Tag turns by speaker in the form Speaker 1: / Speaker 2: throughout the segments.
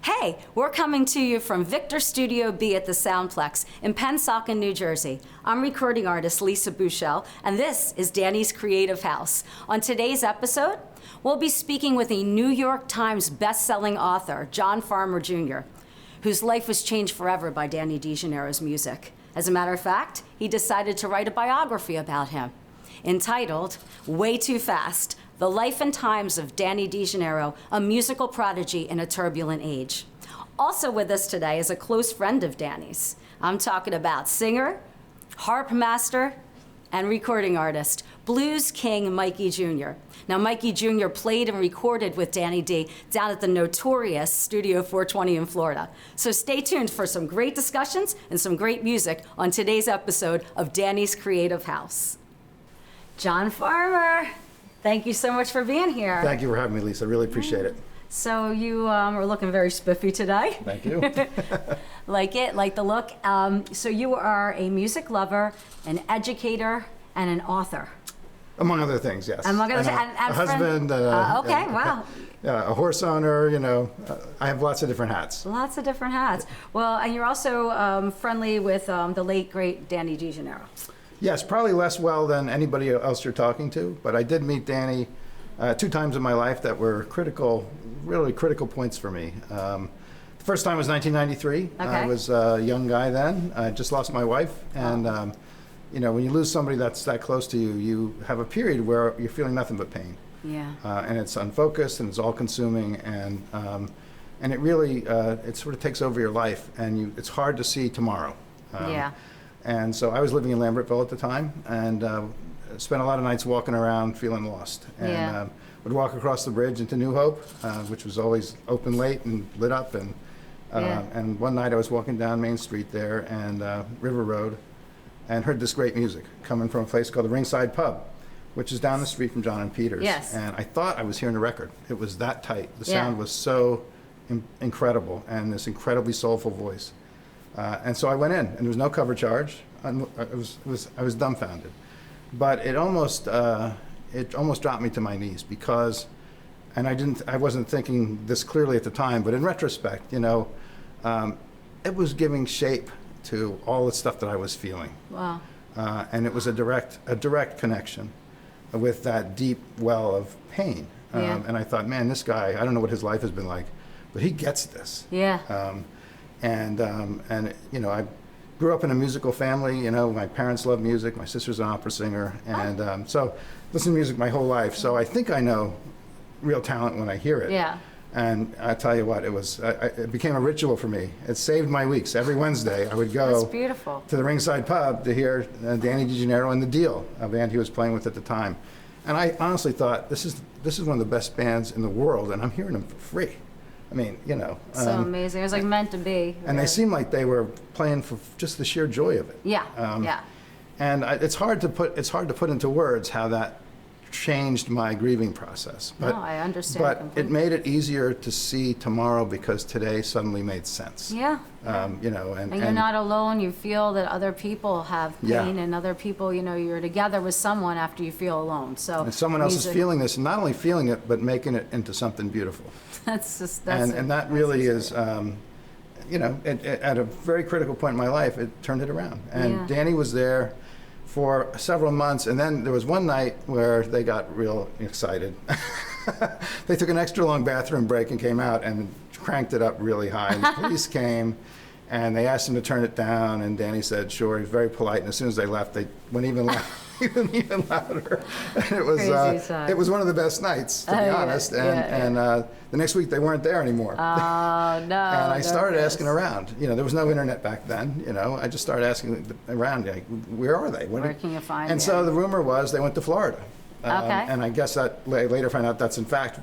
Speaker 1: Hey, we're coming to you from Victor Studio B at the Sound Plex in Pennsauken, New Jersey. I'm recording artist Lisa Bouchel, and this is Danny's Creative House. On today's episode, we'll be speaking with a New York Times best-selling author, John Farmer Jr., whose life was changed forever by Danny DeGennaro's music. As a matter of fact, he decided to write a biography about him, entitled Way Too Fast: The Life and Times of Danny DeGennaro, a Musical Prodigy in a Turbulent Age. Also with us today is a close friend of Danny's. I'm talking about singer, harp master, and recording artist, blues king Mikey Jr. Now, Mikey Jr. played and recorded with Danny D down at the notorious Studio 420 in Florida. So stay tuned for some great discussions and some great music on today's episode of Danny's Creative House. John Farmer, thank you so much for being here.
Speaker 2: Thank you for having me, Lisa. I really appreciate it.
Speaker 1: So you are looking very spiffy today.
Speaker 2: Thank you.
Speaker 1: Like the look. So you are a music lover, an educator, and an author.
Speaker 2: Among other things, yes.
Speaker 1: Among other things.
Speaker 2: A husband.
Speaker 1: Okay, wow.
Speaker 2: A horse owner, I have lots of different hats.
Speaker 1: Lots of different hats. Well, and you're also friendly with the late, great Danny DeGennaro.
Speaker 2: Yes, probably less well than anybody else you're talking to, but I did meet Danny 2 times in my life that were critical, really critical points for me. The first time was 1993.
Speaker 1: Okay.
Speaker 2: I was a young guy then. I just lost my wife, and when you lose somebody that's that close to you, you have a period where you're feeling nothing but pain.
Speaker 1: Yeah.
Speaker 2: And it's unfocused and it's all-consuming, and it really it sort of takes over your life, and it's hard to see tomorrow.
Speaker 1: Yeah.
Speaker 2: And so I was living in Lambertville at the time, and spent a lot of nights walking around feeling lost. And would walk across the bridge into New Hope, which was always open late and lit up. And one night I was walking down Main Street there and River Road, and heard this great music coming from a place called the Ringside Pub, which is down the street from John and Peter's.
Speaker 1: Yes.
Speaker 2: And I thought I was hearing a record. It was that tight. The sound was so incredible, and this incredibly soulful voice. And so I went in, and there was no cover charge. I was dumbfounded, but it almost dropped me to my knees because, and I wasn't thinking this clearly at the time, but in retrospect, it was giving shape to all the stuff that I was feeling.
Speaker 1: Wow.
Speaker 2: And it was a direct connection with that deep well of pain. And I thought, man, this guy, I don't know what his life has been like, but he gets this.
Speaker 1: Yeah.
Speaker 2: I grew up in a musical family. My parents love music. My sister's an opera singer, and so listened to music my whole life. So I think I know real talent when I hear it.
Speaker 1: Yeah.
Speaker 2: And I tell you what, it became a ritual for me. It saved my weeks. Every Wednesday, I would go
Speaker 1: That's beautiful.
Speaker 2: to the Ringside Pub to hear Danny DeGennaro and The Deal, a band he was playing with at the time. And I honestly thought, this is one of the best bands in the world, and I'm hearing them for free. I mean,
Speaker 1: So amazing. It was like meant to be.
Speaker 2: And they seemed like they were playing for just the sheer joy of it.
Speaker 1: Yeah. Yeah.
Speaker 2: And it's hard to put into words how that changed my grieving process. But,
Speaker 1: no, I understand.
Speaker 2: But
Speaker 1: completely.
Speaker 2: it made it easier to see tomorrow because today suddenly made sense.
Speaker 1: Yeah.
Speaker 2: And
Speaker 1: you're not alone. You feel that other people have pain, and other people, you're together with someone after you feel alone. So
Speaker 2: and someone else is feeling this, and not only feeling it, but making it into something beautiful. And that really is, at a very critical point in my life, it turned it around. And Danny was there for several months, and then there was one night where they got real excited. They took an extra long bathroom break and came out and cranked it up really high. And the police came, and they asked him to turn it down, and Danny said, sure. He was very polite, and as soon as they left, they went even louder. And it was one of the best nights, to be honest. And the next week, they weren't there anymore.
Speaker 1: Oh, no.
Speaker 2: And I started asking around. There was no internet back then. I just started asking around, like, where are they?
Speaker 1: Where can you find them?
Speaker 2: And so the rumor was they went to Florida.
Speaker 1: Okay.
Speaker 2: And I guess that later found out that's in fact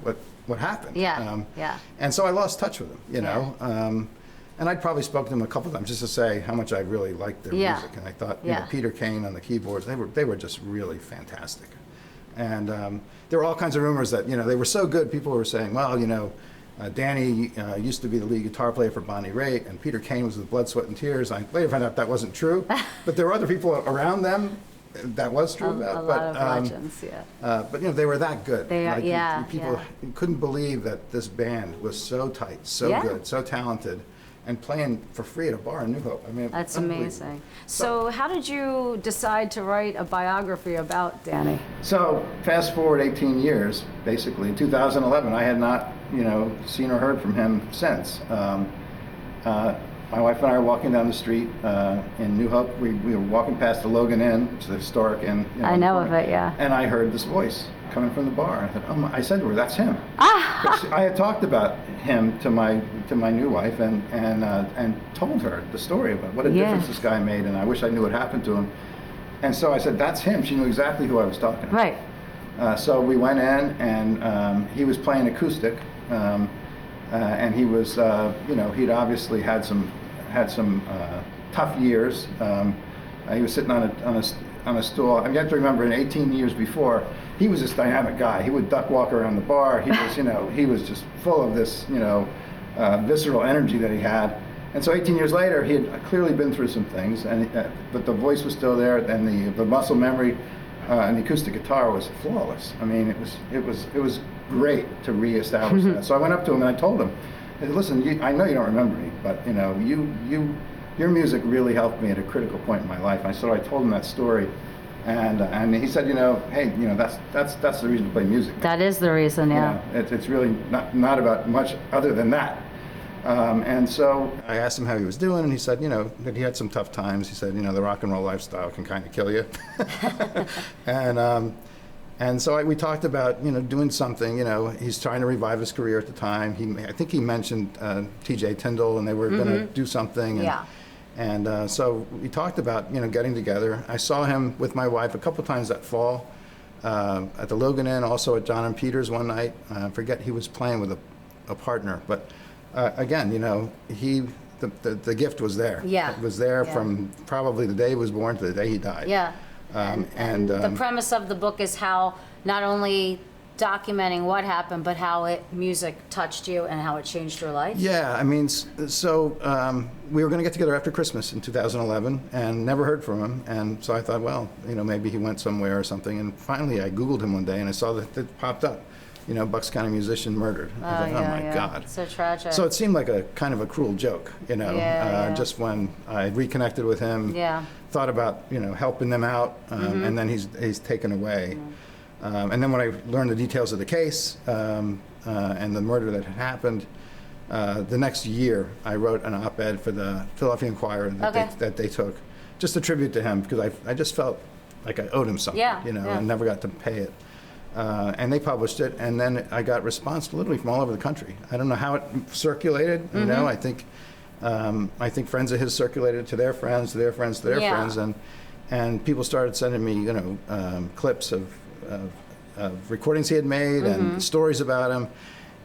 Speaker 2: what happened.
Speaker 1: Yeah.
Speaker 2: And so I lost touch with them, and I'd probably spoken to them a couple of times just to say how much I really liked their music. And I thought, Peter Kane on the keyboards, they were just really fantastic. And there were all kinds of rumors that, they were so good, people were saying, well, Danny used to be the lead guitar player for Bonnie Raitt, and Peter Kane was with Blood, Sweat, and Tears. I later found out that wasn't true, but there were other people around them that was true about.
Speaker 1: A lot of legends, yeah.
Speaker 2: But you know, they were that good.
Speaker 1: They are, yeah.
Speaker 2: People couldn't believe that this band was so tight, so good, so talented, and playing for free at a bar in New Hope. I mean,
Speaker 1: that's amazing. So how did you decide to write a biography about Danny?
Speaker 2: So fast forward 18 years, basically. In 2011, I had not, you know, seen or heard from him since. My wife and I were walking down the street in New Hope. We were walking past the Logan Inn, which is a historic inn. You know,
Speaker 1: I know of it, yeah.
Speaker 2: And I heard this voice coming from the bar. I thought, oh, I said to her, "That's him." I had talked about him to my new wife and told her the story about what a difference this guy made, and I wish I knew what happened to him. And so I said, "That's him." She knew exactly who I was talking about.
Speaker 1: Right.
Speaker 2: So we went in, and he was playing acoustic. And he was, you know, he'd obviously had some tough years. He was sitting on a stool. I mean, you have to remember, in 18 years before, he was this dynamic guy. He would duck walk around the bar. He was, you know, he was just full of this, you know, visceral energy that he had. And so 18 years later, he had clearly been through some things, and but the voice was still there, and the muscle memory and the acoustic guitar was flawless. I mean, it was great to reestablish that. So I went up to him and I told him, "Hey, listen, I know you don't remember me, but you know, your music really helped me at a critical point in my life." And so I told him that story, and he said, "You know, hey, you know, that's the reason to play music."
Speaker 1: That is the reason, yeah.
Speaker 2: You know, it's really not about much other than that. And so I asked him how he was doing, and he said, you know, that he had some tough times. He said, you know, the rock and roll lifestyle can kind of kill you. And so we talked about, you know, doing something. You know, he's trying to revive his career at the time. I think he mentioned T.J. Tyndall, and they were going to do something. And so we talked about, you know, getting together. I saw him with my wife a couple times that fall at the Logan Inn, also at John and Peter's one night. I forget, he was playing with a partner, but again, you know, the gift was there. Yeah. It was there from probably the day he was born to the day he died.
Speaker 1: Yeah. And the premise of the book is how not only documenting what happened, but how music touched you and how it changed your life.
Speaker 2: Yeah, I mean, so we were going to get together after Christmas in 2011 and never heard from him. And so I thought, well, you know, maybe he went somewhere or something. And finally I Googled him one day and I saw that it popped up. You know, Bucks County musician murdered. I thought, oh my God.
Speaker 1: So tragic.
Speaker 2: So it seemed like a kind of a cruel joke, you know, just when I reconnected with him, thought about, you know, helping them out, and then he's taken away. And then when I learned the details of the case and the murder that had happened, the next year I wrote an op-ed for the Philadelphia Inquirer that they took, just a tribute to him, because I just felt like I owed him something, you know, and never got to pay it. And they published it, and then I got response literally from all over the country. I don't know how it circulated. You know, I think friends of his circulated it to their friends, to their friends, to their friends, and people started sending me, you know, clips of recordings he had made and stories about him,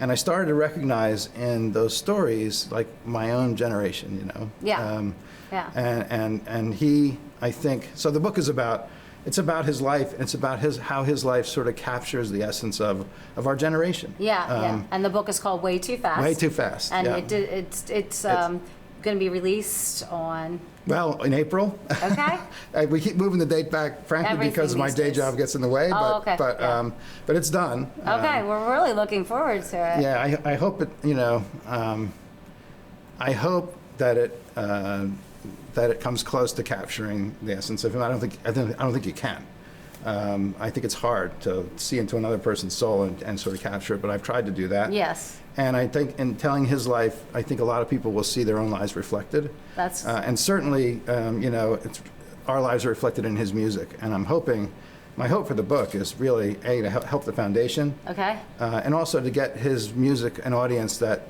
Speaker 2: and I started to recognize in those stories like my own generation. You know. And he, I think, so the book is about. It's about his life. It's about how his life sort of captures the essence of our generation.
Speaker 1: And the book is called Way Too Fast.
Speaker 2: Way Too Fast.
Speaker 1: And it's going to be released on.
Speaker 2: Well, in April. Okay. We keep moving the date back, frankly, because my day job gets in the way. But it's done.
Speaker 1: Okay, we're really looking forward to it.
Speaker 2: Yeah, I hope it. You know, I hope that it comes close to capturing the essence of him. I don't think you can. I think it's hard to see into another person's soul and sort of capture it, but I've tried to do that.
Speaker 1: Yes.
Speaker 2: And I think in telling his life, I think a lot of people will see their own lives reflected.
Speaker 1: That's.
Speaker 2: And certainly, you know, our lives are reflected in his music. And I'm hoping, my hope for the book is really, A, to help the foundation. Okay. And also to get his music an audience that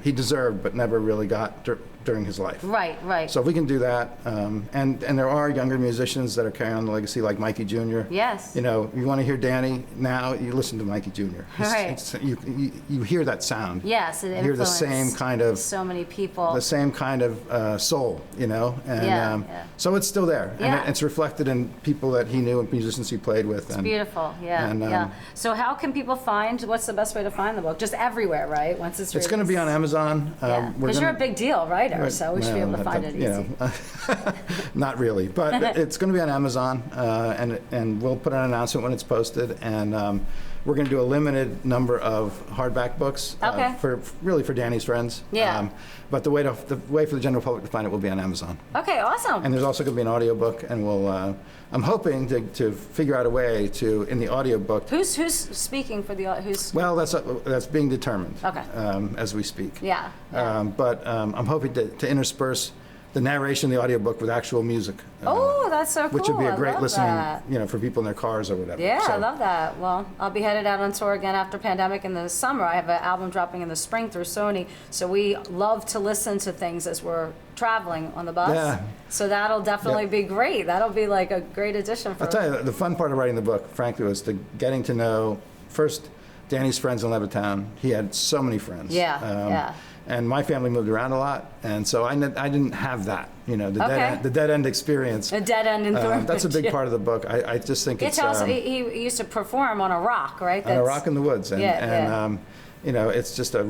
Speaker 2: he deserved but never really got during his life.
Speaker 1: Right.
Speaker 2: So if we can do that, and there are younger musicians that are carrying on the legacy, like Mikey Jr.
Speaker 1: Yes.
Speaker 2: You know, you want to hear Danny now, you listen to Mikey Jr. You hear that sound.
Speaker 1: Yes, it
Speaker 2: you hear the same kind of
Speaker 1: so many people.
Speaker 2: The same kind of soul, you know, and so it's still there, and it's reflected in people that he knew and musicians he played with.
Speaker 1: It's beautiful, yeah. So how can people what's the best way to find the book? Just everywhere, right? Once it's
Speaker 2: going to be on Amazon.
Speaker 1: Because you're a big deal writer, so we should be able to find it easy.
Speaker 2: Not really, but it's going to be on Amazon, and we'll put an announcement when it's posted, and we're going to do a limited number of hardback books for Danny's friends.
Speaker 1: Yeah.
Speaker 2: But the way for the general public to find it will be on Amazon.
Speaker 1: Okay, awesome.
Speaker 2: And there's also going to be an audiobook, and I'm hoping to figure out a way to, in the audiobook.
Speaker 1: Who's speaking for the
Speaker 2: Well, that's being determined.
Speaker 1: Okay.
Speaker 2: As we speak.
Speaker 1: Yeah.
Speaker 2: But I'm hoping to intersperse the narration in the audiobook with actual music.
Speaker 1: That's so cool.
Speaker 2: Which would be a great listening, for people in their cars or whatever.
Speaker 1: Yeah, so. I love that. Well, I'll be headed out on tour again after pandemic in the summer. I have an album dropping in the spring through Sony, so we love to listen to things as we're traveling on the bus.
Speaker 2: Yeah.
Speaker 1: So that'll definitely be great. That'll be like a great addition for.
Speaker 2: I'll tell you, the fun part of writing the book, frankly, was getting to know first Danny's friends in Levittown. He had so many friends.
Speaker 1: Yeah.
Speaker 2: And my family moved around a lot, and so I didn't have that, the dead end experience.
Speaker 1: A dead end in Thornbridge.
Speaker 2: That's a big part of the book. I just think it's.
Speaker 1: He used to perform on a rock, right?
Speaker 2: On a rock in the woods, and it's just it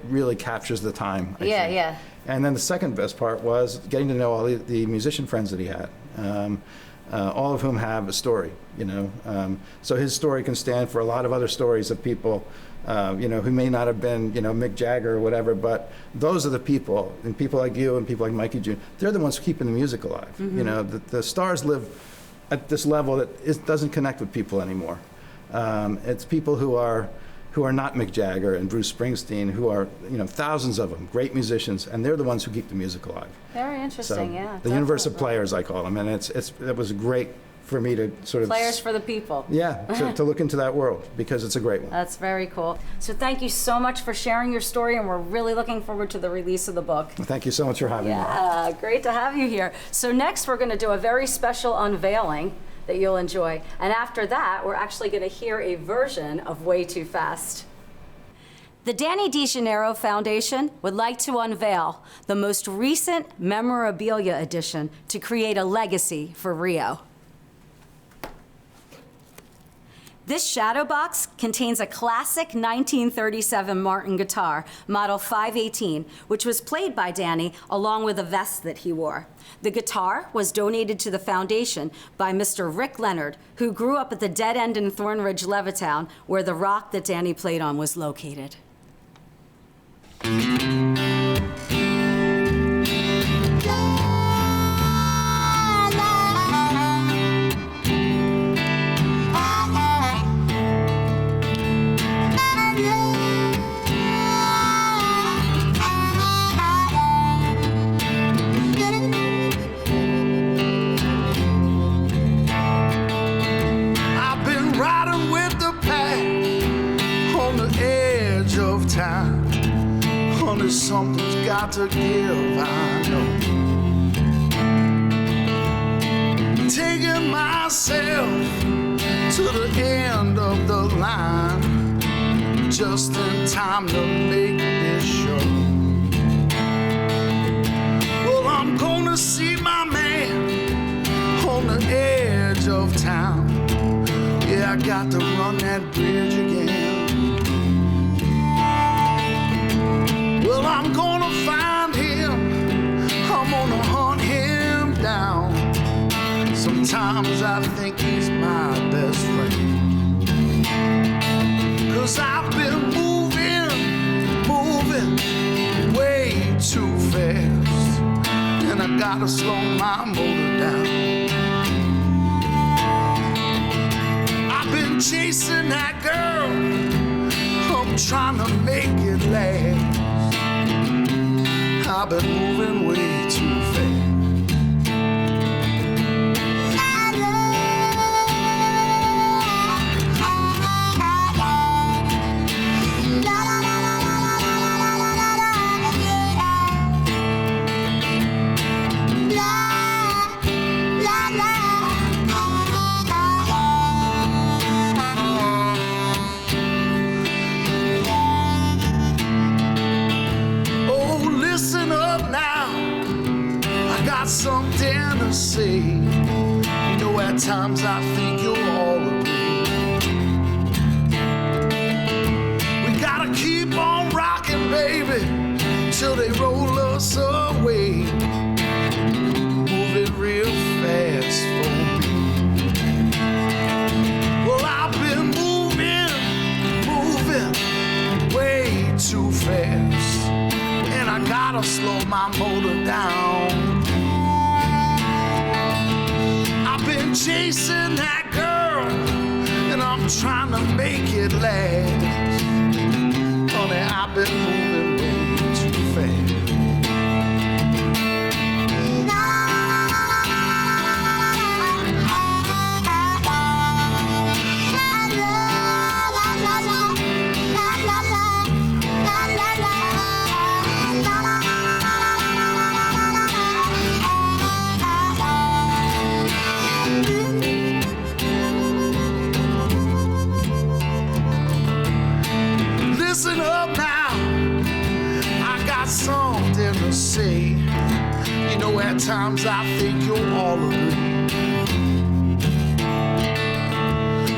Speaker 2: really captures the time. I think. And then the second best part was getting to know all the musician friends that he had. All of whom have a story, So his story can stand for a lot of other stories of people, who may not have been, Mick Jagger or whatever, but those are the people, and people like you and people like Mikey Jr., they're the ones keeping the music alive. Mm-hmm. The stars live at this level that doesn't connect with people anymore. It's people who are not Mick Jagger and Bruce Springsteen, who are, thousands of them, great musicians, and they're the ones who keep the music alive.
Speaker 1: Very interesting,
Speaker 2: so, the universe of players, I call them, and it was great for me to sort of...
Speaker 1: Players for the people.
Speaker 2: Yeah, to look into that world, because it's a great one.
Speaker 1: That's very cool. So thank you so much for sharing your story, and we're really looking forward to the release of the book.
Speaker 2: Well, thank you so much for having me.
Speaker 1: Yeah, great to have you here. So next we're going to do a very special unveiling that you'll enjoy. And after that, we're actually going to hear a version of Way Too Fast. The Danny DeGennaro Foundation would like to unveil the most recent memorabilia edition to create a legacy for Rio. This shadow box contains a classic 1937 Martin guitar, model 518, which was played by Danny along with a vest that he wore. The guitar was donated to the foundation by Mr. Rick Leonard, who grew up at the dead end in Thornridge, Levittown, where the rock that Danny played on was located.
Speaker 3: Something's got to give, I know. Taking myself to the end of the line, just in time to make this show. Well, I'm gonna see my man on the edge of town. Yeah, I got to run that bridge again. Well, I'm gonna find him, I'm gonna hunt him down. Sometimes I think he's my best friend. 'Cause I've been moving way too fast, and I gotta slow my motor down. I've been chasing that girl, I'm trying to make it last. I've been moving way too fast. Something to say. You know, at times I think you'll all agree. We gotta keep on rocking, baby. roll us away, moving real fast for me. Well, I've been moving way too fast, and I gotta slow my motor down. I've been chasing that girl, and I'm trying to make it last. Honey, I've been moving way too fast. Listen up now, I got something to say. You know, at times I think you'll all agree.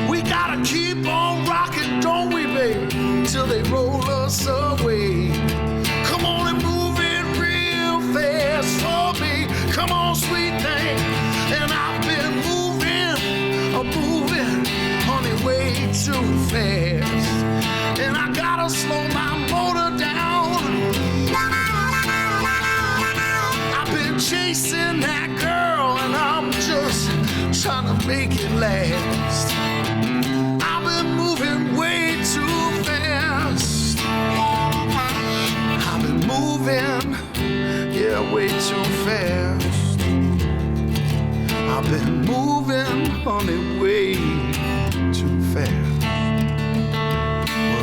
Speaker 3: We gotta keep on rocking, don't we, baby, till they roll us away. Come on and move it real fast for me. Come on, sweet thing. And I've been moving, honey, way too fast. And I gotta slow my motor down. I've been chasing that girl, and I'm just trying to make it last. I've been moving way too fast. I've been moving, yeah, way too fast. I've been moving, honey, way too fast.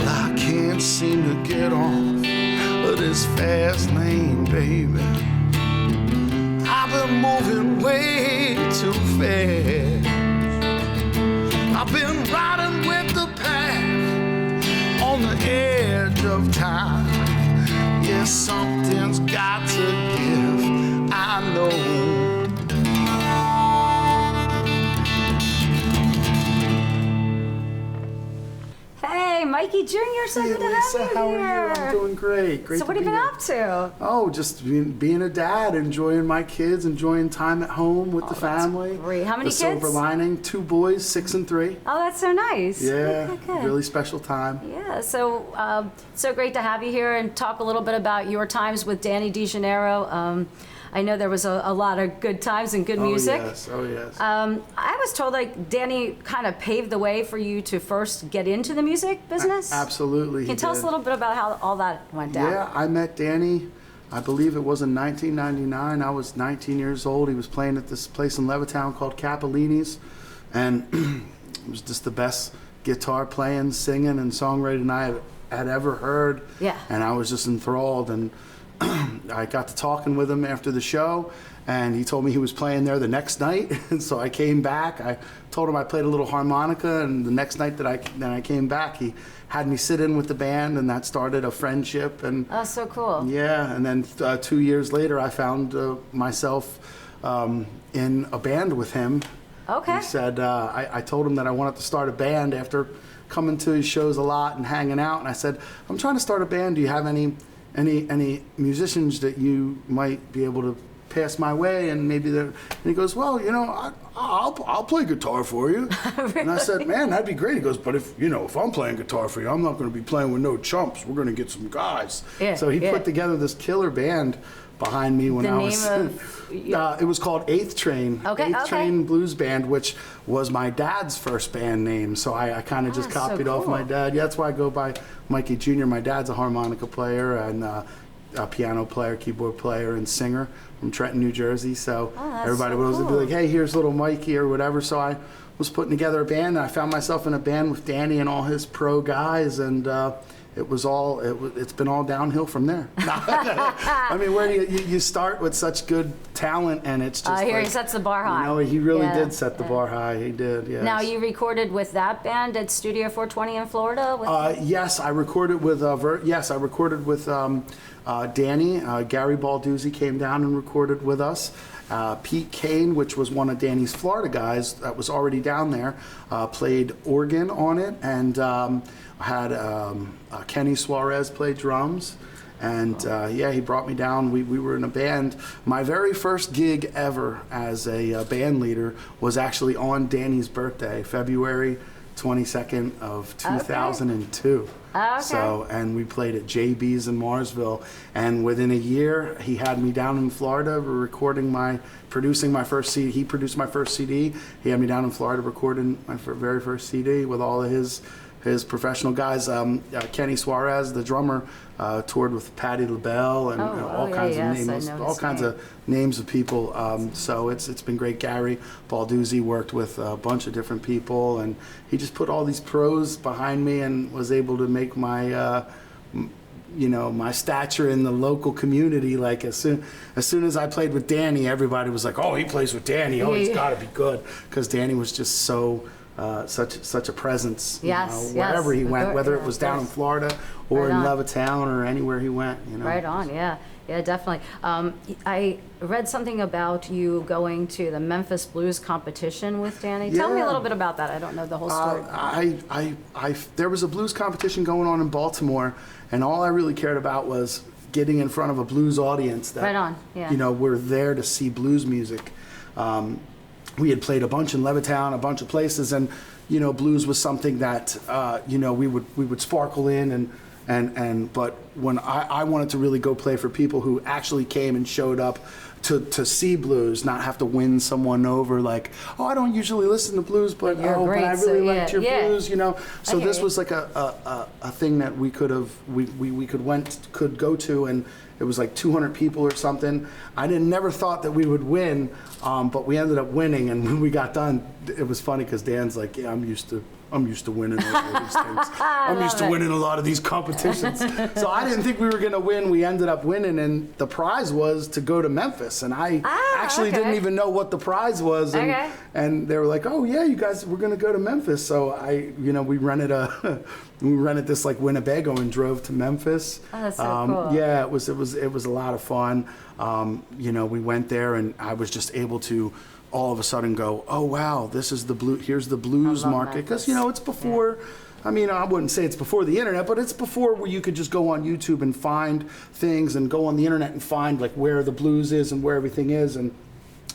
Speaker 3: I can't seem to get off of this fast lane, baby. I've been moving way too fast. I've been riding with the pack on the edge of time. Yes, something's got to give, I know.
Speaker 1: Hey, Mikey Jr., so good to have you
Speaker 4: how
Speaker 1: here.
Speaker 4: are you? I'm doing great.
Speaker 1: So what have you been up to?
Speaker 4: Oh, just being a dad, enjoying my kids, enjoying time at home with the family.
Speaker 1: Great. How many
Speaker 4: the
Speaker 1: kids?
Speaker 4: Silver lining, 2 boys, 6 and 3.
Speaker 1: Oh, that's so nice.
Speaker 4: Yeah,
Speaker 1: Good.
Speaker 4: really special time.
Speaker 1: Yeah, so so great to have you here and talk a little bit about your times with Danny DeGennaro. I know there was a lot of good times and good music.
Speaker 4: Oh yes.
Speaker 1: I was told like Danny kind of paved the way for you to first get into the music business.
Speaker 4: Absolutely.
Speaker 1: Can you tell us a little bit about how all that went down?
Speaker 4: Yeah, I met Danny, I believe it was in 1999. I was 19 years old. He was playing at this place in Levittown called Capellini's, and it was just the best guitar playing, singing, and songwriting I had ever heard.
Speaker 1: Yeah.
Speaker 4: And I was just enthralled, and I got to talking with him after the show, and he told me he was playing there the next night. And so I came back. I told him I played a little harmonica, and the next night that I came back, he had me sit in with the band, and that started a friendship. And
Speaker 1: Oh, so cool.
Speaker 4: yeah, and then 2 years later, I found myself in a band with him.
Speaker 1: Okay.
Speaker 4: He said, I told him that I wanted to start a band after coming to his shows a lot and hanging out, and I said, I'm trying to start a band. Do you have any musicians that you might be able to pass my way? And maybe and he goes, well, you know, I'll play guitar for you.
Speaker 1: Really?
Speaker 4: And I said, man, that'd be great. He goes, but if I'm playing guitar for you, I'm not going to be playing with no chumps. We're going to get some guys.
Speaker 1: Yeah,
Speaker 4: so he put together this killer band behind me when
Speaker 1: The
Speaker 4: I
Speaker 1: name
Speaker 4: was.
Speaker 1: of-
Speaker 4: It was called Eighth Train.
Speaker 1: Okay,
Speaker 4: Eighth
Speaker 1: okay.
Speaker 4: Train Blues Band, which was my dad's first band name. So I kind of just
Speaker 1: so
Speaker 4: copied off
Speaker 1: cool.
Speaker 4: my dad. Yeah, that's why I go by Mikey Jr. My dad's a harmonica player and a piano player, keyboard player, and singer from Trenton, New Jersey. So
Speaker 1: that's
Speaker 4: everybody
Speaker 1: so
Speaker 4: would always be
Speaker 1: cool.
Speaker 4: like, hey, here's little Mikey or whatever. So I was putting together a band, and I found myself in a band with Danny and all his pro guys, and it's been all downhill from there. I mean, where do you start with such good talent, and it's just
Speaker 1: Here
Speaker 4: like,
Speaker 1: he sets the bar high.
Speaker 4: You know, he really
Speaker 1: Yeah,
Speaker 4: did set the bar high. He did, yes.
Speaker 1: Now you recorded with that band at Studio 420 in Florida?
Speaker 4: Yes, I recorded with Danny. Gary Balduzzi came down and recorded with us. Pete Kane, which was one of Danny's Florida guys that was already down there, played organ on it, and had Kenny Suarez play drums, And yeah, he brought me down. We were in a band. My very first gig ever as a band leader was actually on Danny's birthday, February 22nd of 2002.
Speaker 1: Okay.
Speaker 4: So, and we played at JB's in Marsville. And within a year, he had me down in Florida producing my first CD. He produced my first CD. He had me down in Florida recording my very first CD with all of his professional guys. Kenny Suarez, the drummer, toured with Patti LaBelle and all kinds of names of people. So it's been great. Gary Balduzzi worked with a bunch of different people, and he just put all these pros behind me and was able to make my my stature in the local community. Like as soon as I played with Danny, everybody was like, "Oh, he plays with Danny. Oh, he's got to be good," because Danny was just so. Such a presence, wherever he went, whether it was down in Florida or in Levittown or anywhere he went.
Speaker 1: Right on, yeah, definitely. I read something about you going to the Memphis Blues competition with Danny. Tell me a little bit about that. I don't know the whole story.
Speaker 4: There was a blues competition going on in Baltimore, and all I really cared about was getting in front of a blues audience that were there to see blues music. We had played a bunch in Levittown, a bunch of places, and blues was something that we would sparkle in, but when I wanted to really go play for people who actually came and showed up to see blues, not have to win someone over like, oh, I don't usually listen to blues, but I really liked your blues, So this was like a thing that we could go to, and it was like 200 people or something. I never thought that we would win, but we ended up winning. And when we got done, it was funny because Dan's like, "Yeah, I'm used to winning all these things. I'm used to winning a lot of these competitions." So I didn't think we were going to win. We ended up winning, and the prize was to go to Memphis. And I actually didn't even know what the prize was. And they were like, "Oh yeah, you guys, we're going to go to Memphis." So we rented this like Winnebago and drove to Memphis.
Speaker 1: Oh, that's so cool.
Speaker 4: Yeah, it was a lot of fun. We went there, and I was just able to all of a sudden go, oh wow, this is here's the blues market, because it's before. I mean, I wouldn't say it's before the internet, but it's before where you could just go on YouTube and find things, and go on the internet and find like where the blues is and where everything is. And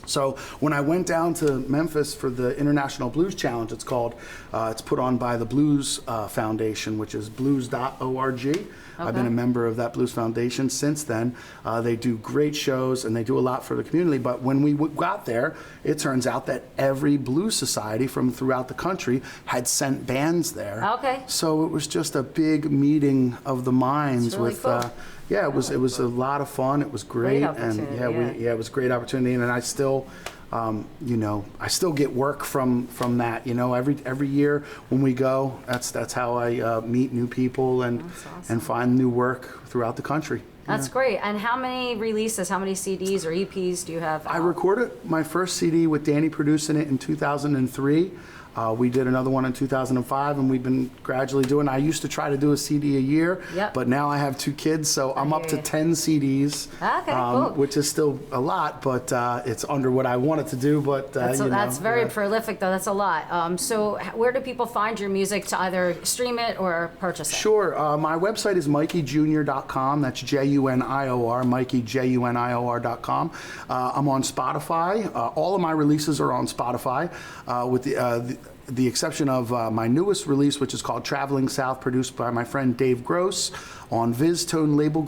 Speaker 4: so when I went down to Memphis for the International Blues Challenge, it's called, it's put on by the Blues Foundation, which is blues.org. I've been a member of that Blues Foundation since then. They do great shows, and they do a lot for the community. But when we got there, it turns out that every blues society from throughout the country had sent bands there.
Speaker 1: Okay.
Speaker 4: So it was just a big meeting of the minds.
Speaker 1: It's really cool.
Speaker 4: Yeah, it was a lot of fun. It was great, and it was a great opportunity. And I still, I still get work from that. Every year when we go, that's how I meet new people and find new work throughout the country.
Speaker 1: That's great. And how many releases, how many CDs or EPs do you have?
Speaker 4: I recorded my first CD with Danny producing it in 2003. We did another one in 2005, and we've been gradually doing. I used to try to do a CD a year, but now I have 2 kids, so I'm up to 10 CDs,
Speaker 1: cool.
Speaker 4: which is still a lot, but it's under what I wanted to do. But
Speaker 1: that's very prolific, though. That's a lot. So where do people find your music to either stream it or purchase it?
Speaker 4: Sure. My website is MikeyJr.com. That's JUNIOR, MikeyJUNIOR.com. I'm on Spotify. All of my releases are on Spotify, with the exception of my newest release, which is called Traveling South, produced by my friend Dave Gross on the VizTone label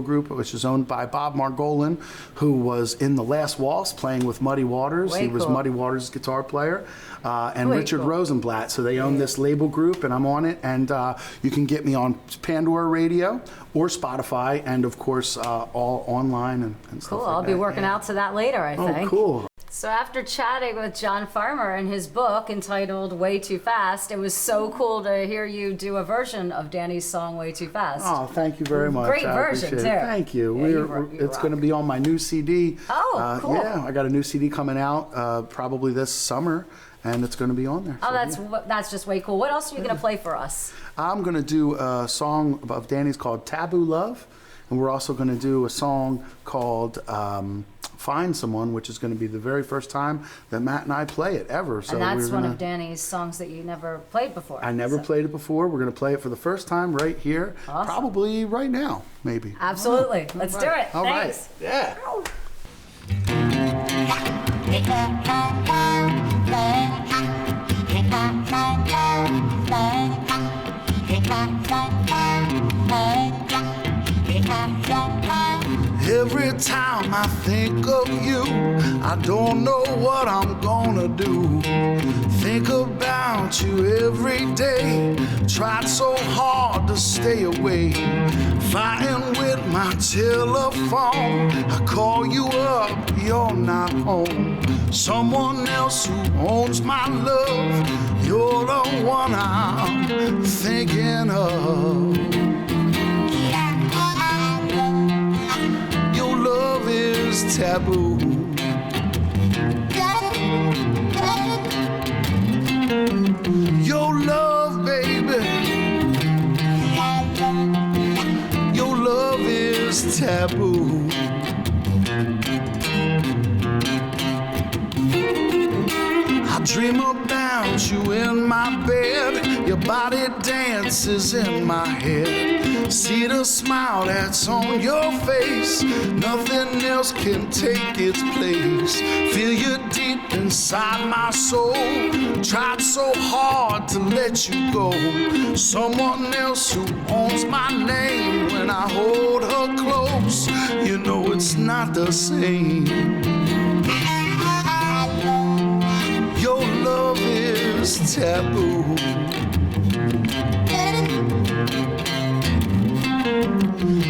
Speaker 4: group, which is owned by Bob Margolin, who was in The Last Waltz playing with Muddy Waters. He was Muddy Waters' guitar player, and Richard Rosenblatt. So they own this label group, and I'm on it. And you can get me on Pandora Radio or Spotify, and of course all online and stuff like that.
Speaker 1: Cool. I'll be working out to that later, I think.
Speaker 4: Oh, cool.
Speaker 1: So after chatting with John Farmer and his book entitled Way Too Fast, it was so cool to hear you do a version of Danny's song Way Too Fast.
Speaker 4: Oh, thank you very much.
Speaker 1: Great version, too.
Speaker 4: Thank you. It's going to be on my new CD.
Speaker 1: Oh, cool.
Speaker 4: Yeah, I got a new CD coming out probably this summer, and it's going to be on there.
Speaker 1: Oh, that's just way cool. What else are you going to play for us?
Speaker 4: I'm going to do a song of Danny's called Taboo Love, and we're also going to do a song called Find Someone, which is going to be the very first time that Matt and I play it ever. So
Speaker 1: and that's one of Danny's songs that you never played before.
Speaker 4: I never played it before. We're going to play it for the first time right here,
Speaker 1: awesome.
Speaker 4: Probably right now, maybe.
Speaker 1: Absolutely. Let's do it.
Speaker 4: All
Speaker 1: Thanks.
Speaker 4: right. Yeah.
Speaker 3: Every time I think of you, I don't know what I'm gonna do. Think about you every day. Tried so hard to stay away. Fighting with my telephone. I call you up, you're not home. Someone else who owns my love. You're the one I'm thinking of. Taboo. Your love, baby. Your love is taboo. I dream about you in my bed. Your body dances in my head. See the smile that's on your face. Nothing else can take its place. Feel you deep inside my soul. Tried so hard to let you go. Someone else who owns my name. When I hold her close, you know it's not the same. Your love is taboo.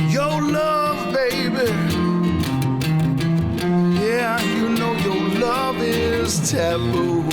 Speaker 3: Your love, baby. Yeah, you know your love is taboo.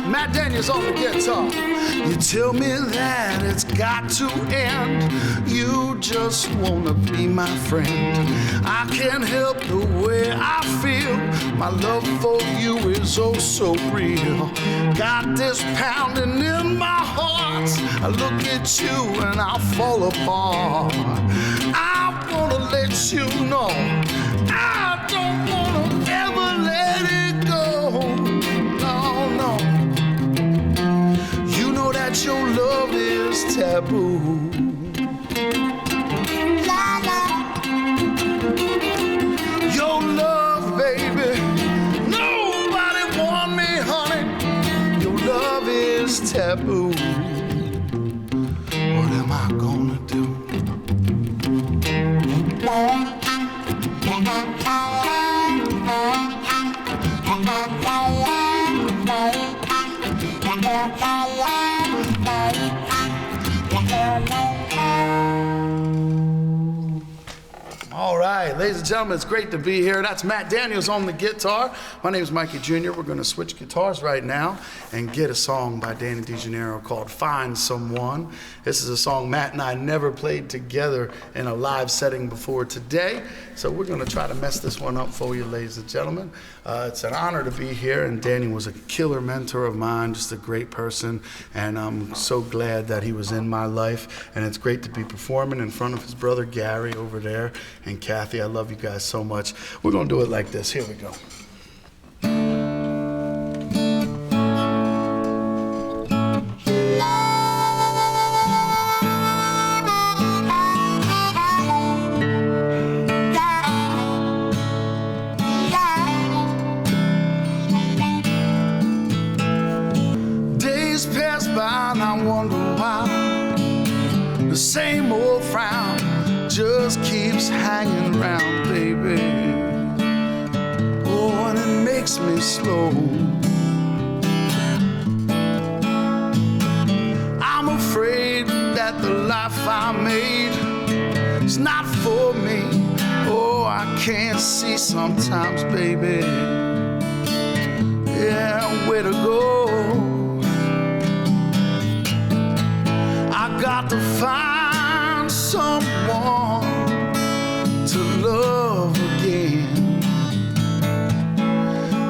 Speaker 3: Matt Daniels on the guitar. You tell me that it's got to end. You just wanna be my friend. I can't help the way I feel. My love for you is oh so real. Got this pounding in my heart. I look at you and I fall apart. I wanna let you know I don't wanna ever let it go. No, no. You know that your love is taboo. La, la. Your love, baby. Nobody want me, honey. Your love is taboo. What am I gonna do? All right, ladies and gentlemen, it's great to be here. That's Matt Daniels on the guitar. My name is Mikey Jr. We're going to switch guitars right now and get a song by Danny DeGennaro called Find Someone. This is a song Matt and I never played together in a live setting before today. So we're going to try to mess this one up for you, ladies and gentlemen. It's an honor to be here, and Danny was a killer mentor of mine, just a great person, and I'm so glad that he was in my life. And it's great to be performing in front of his brother Gary over there, and Kathy. I love you guys so much. We're going to do it like this. Here we go. Days pass by and I wonder why the same old frown just keeps hanging around, baby. Oh, and it makes me slow. I'm afraid that the life I made is not for me. Oh, I can't see sometimes, baby. Yeah, where to go? I got to find someone to love again.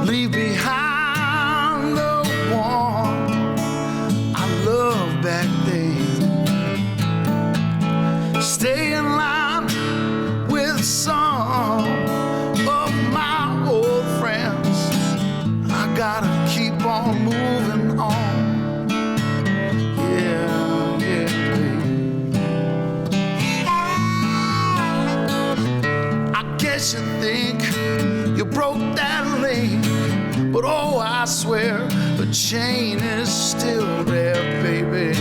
Speaker 3: Leave behind the one I loved back then. Stay in line with some of my old friends. I gotta keep on moving on. Yeah, yeah, baby. I guess you think you broke that link, but oh, I swear the chain is still there, baby.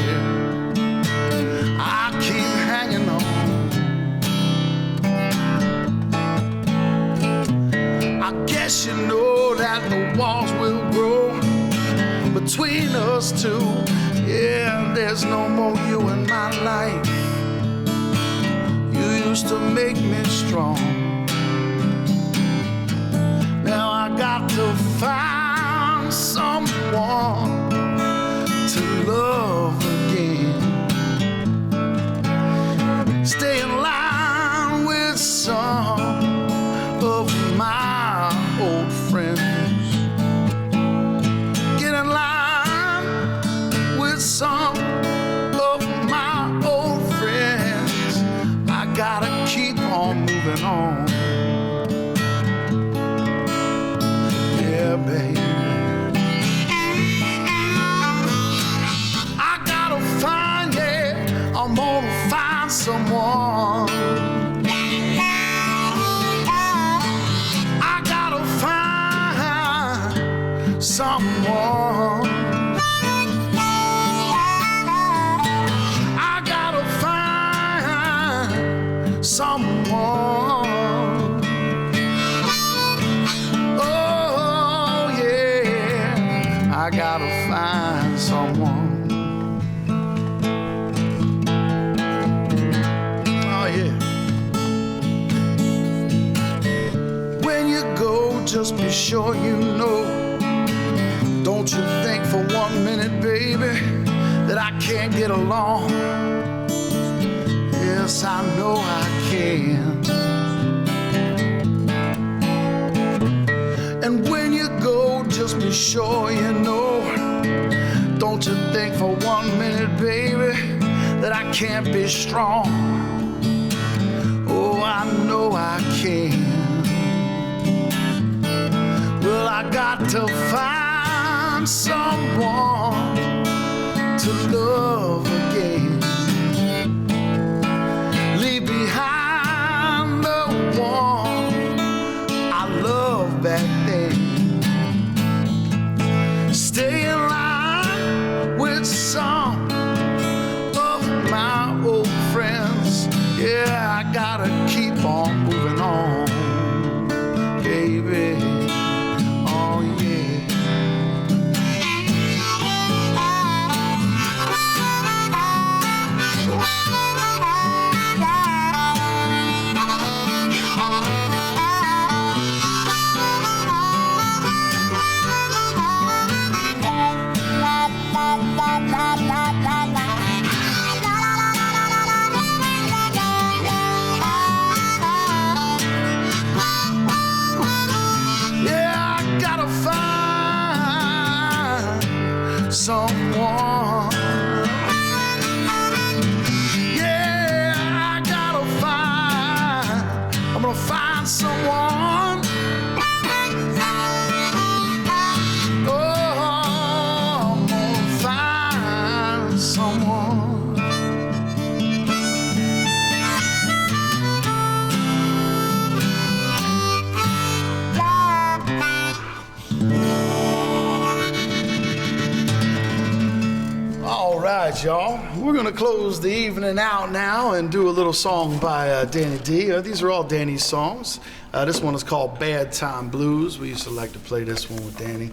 Speaker 3: I keep hanging on. I guess you know that the walls will grow between us two. Yeah, there's no more you in my life. You used to make me strong. Now I got to find someone to love again. Stay in line with some of my old friends. Get in line with some of my old friends. I gotta keep on moving on. Yeah, baby. I gotta find, yeah, I'm gonna find someone. I gotta find someone. I gotta find someone. Oh, yeah, I gotta find someone. Oh, yeah. When you go, just be sure you know. Don't you think for 1 minute, baby, that I can't get along. Yes, I know I can. And when you go, just be sure you know. Don't you think for 1 minute, baby, that I can't be strong. Oh, I know I can. Well, I got to find someone to love again. Leave behind the one I loved back then. Stay in line with some of my old friends. Yeah, I gotta keep on moving on, baby. Oh, yeah. Someone, yeah, I gotta find, I'm gonna find someone. Oh, I'm gonna find someone. All right.
Speaker 4: right, y'all. We're going to close the evening out now and do a little song by Danny D. These are all Danny's songs. This one is called Bad Time Blues. We used to like to play this one with Danny.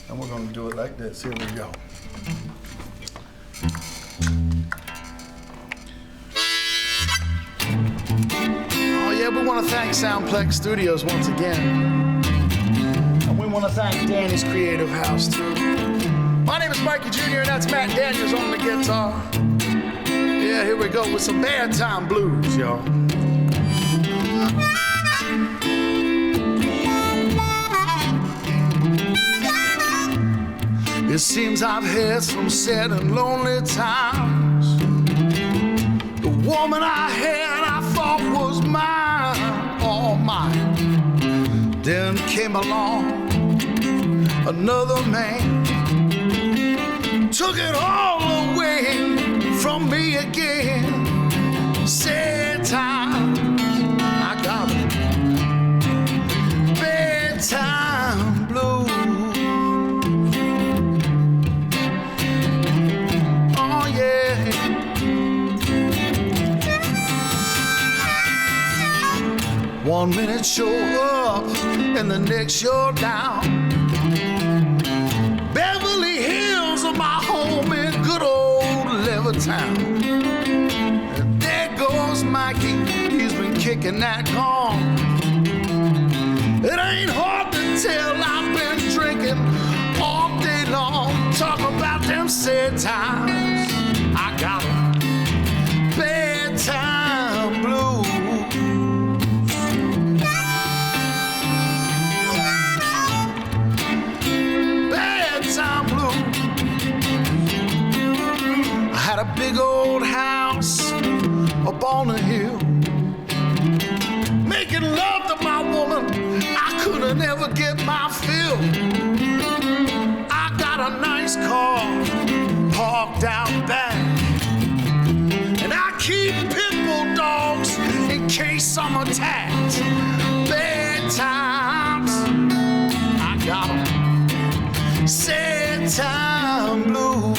Speaker 4: And we're going to do it like this. Here we go. Oh, yeah, we want to thank Sound Plex Studios once again. And we want to thank Danny's Creative House, too. My name is Mikey Jr., and that's Matt Daniels on the guitar. Yeah, here we go with some Bad Time Blues, y'all. It seems I've had some sad and lonely times. The woman I had I thought was mine, all mine. Then came along another man, took it all away from me again. Sad times, I got it. Bad time blues. Oh yeah. One minute you're up and the next you're down. Beverly Hills are my home in good old Levittown. And there goes Mikey, he's been kicking that gong. It ain't hard to tell I've been drinking all day long. Talk about them sad times, I got 'em. Bad time blues. A big old house up on the hill, making love to my woman, I couldn't never get my fill. I got a nice car parked out back, and I keep pit bull dogs in case I'm attacked. Bad times, I got 'em. Sad time blues.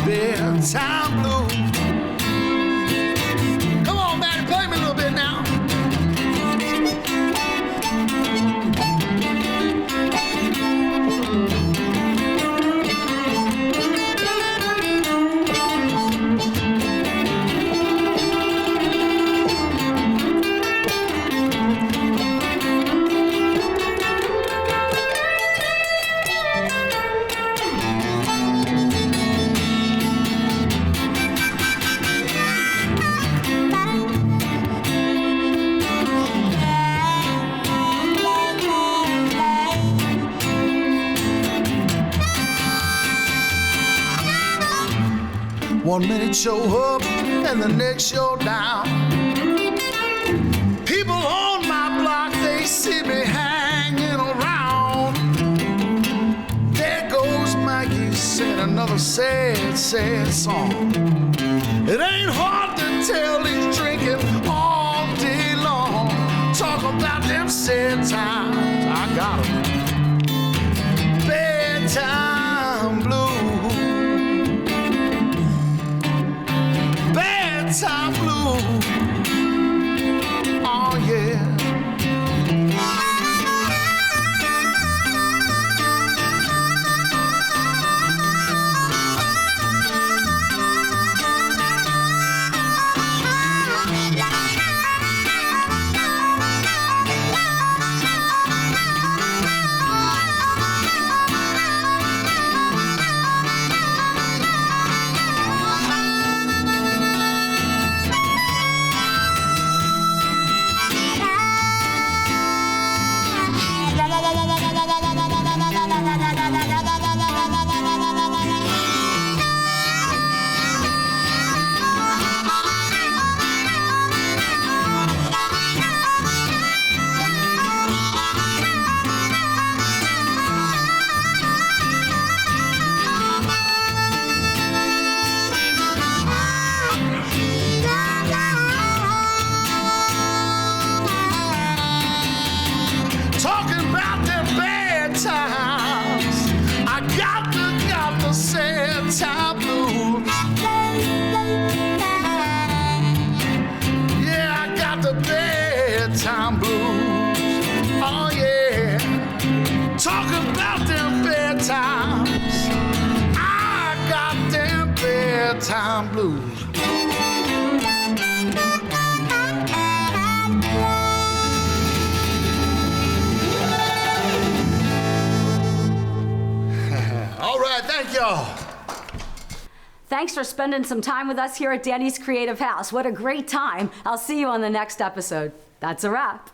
Speaker 4: Bad time blues. Come on, man, play me a little bit now. One minute you're up and the next you're down. People on my block, they see me hanging around. There goes Mikey singing another sad, sad song. It ain't hard to tell he's drinking all day long. Talk about them sad times, I got 'em. Bad time blues. Time blue, oh yeah.
Speaker 3: the sad time blues. Yeah, I got the bedtime blues. Oh yeah, talk about them bedtimes. I got them bedtime blues. All right, thank y'all.
Speaker 1: Thanks for spending some time with us here at Danny's Creative House. What a great time. I'll see you on the next episode. That's a wrap.